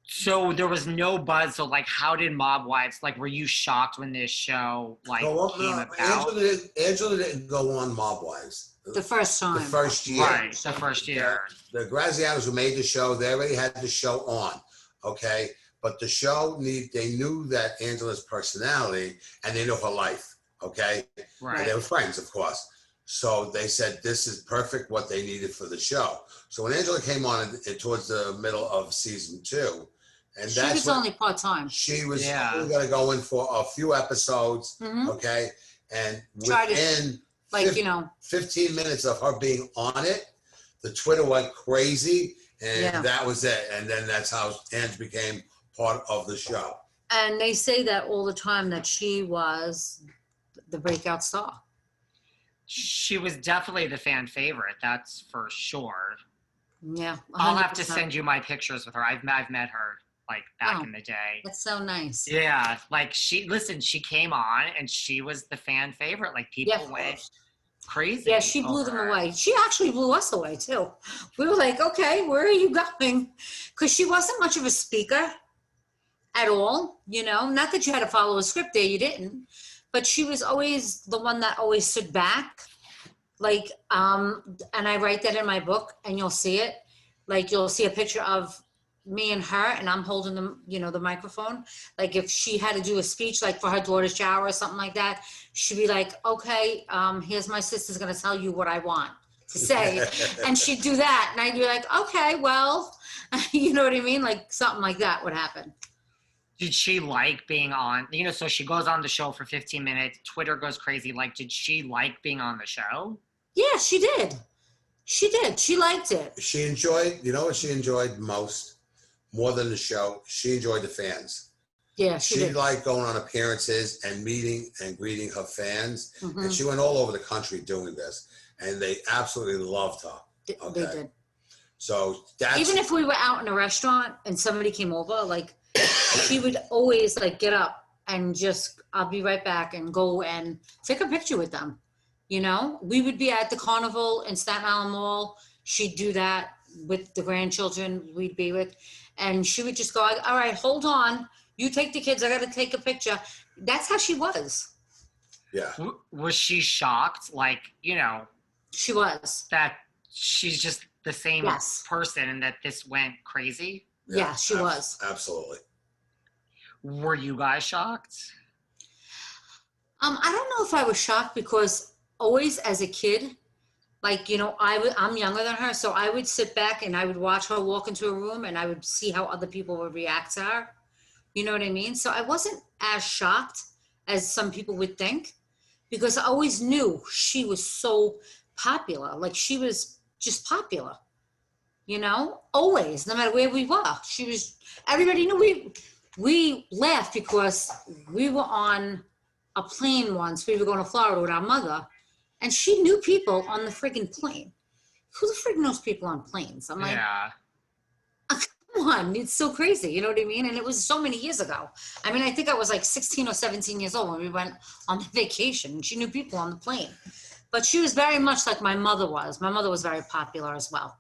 So there was no buzz. So like, how did Mob Wives, like, were you shocked when this show like came about? Angela didn't go on Mob Wives. The first time. The first year. Right, the first year. The Grazianos who made the show, they already had the show on, okay? But the show, they knew that Angela's personality and they knew her life, okay? Right. And they were friends, of course. So they said, this is perfect what they needed for the show. So when Angela came on towards the middle of season 2, and she was only part-time. She was only going to go in for a few episodes, okay? And within 15 minutes of her being on it, the Twitter went crazy, and that was it. And then that's how Ange became part of the show. And they say that all the time, that she was the breakout star. She was definitely the fan favorite, that's for sure. Yeah, 100%. I'll have to send you my pictures with her. I've met her like back in the day. That's so nice. Yeah, like she came on and she was the fan favorite. Like people went crazy. Yeah, she blew them away. She actually blew us away too. We were like, okay, where are you going? Because she wasn't much of a speaker at all, you know. Not that you had to follow a script there, you didn't. But she was always the one that always stood back. Like, and I write that in my book, and you'll see it. Like, you'll see a picture of me and her, and I'm holding the microphone. Like, if she had to do a speech, like for her daughter's shower or something like that, she'd be like, okay, here's my sister's gonna tell you what I want to say. And she'd do that, and I'd be like, okay, well, you know what I mean? Like, something like that would happen. Did she like being on, so she goes on the show for 15 minutes, Twitter goes crazy. Like, did she like being on the show? Yeah, she did. She did. She liked it. She enjoyed, you know what she enjoyed most? More than the show, she enjoyed the fans. Yeah, she did. Liked going on appearances and meeting and greeting her fans. And she went all over the country doing this. And they absolutely loved her. Okay? They did. So that's... Even if we were out in a restaurant and somebody came over, like, she would always like get up and just, I'll be right back, and go and take a picture with them. We would be at the carnival in Staten Island Mall. She'd do that with the grandchildren we'd be with. And she would just go, all right, hold on. You take the kids. I got to take a picture. That's how she was. Yeah. Was she shocked? Like, She was. That she's just the same person and that this went crazy? Yeah, she was. Absolutely. Were you guys shocked? I don't know if I was shocked, because always as a kid, like, I'm younger than her, so I would sit back and I would watch her walk into a room, and I would see how other people would react to her. You know what I mean? So I wasn't as shocked as some people would think, because I always knew she was so popular. Like, she was just popular, always, no matter where we were. Everybody knew. We laughed because we were on a plane once. We were going to Florida with our mother, and she knew people on the friggin' plane. Who the frig knows people on planes? I'm like, come on, it's so crazy. You know what I mean? And it was so many years ago. I mean, I think I was like 16 or 17 years old when we went on vacation, and she knew people on the plane. But she was very much like my mother was. My mother was very popular as well.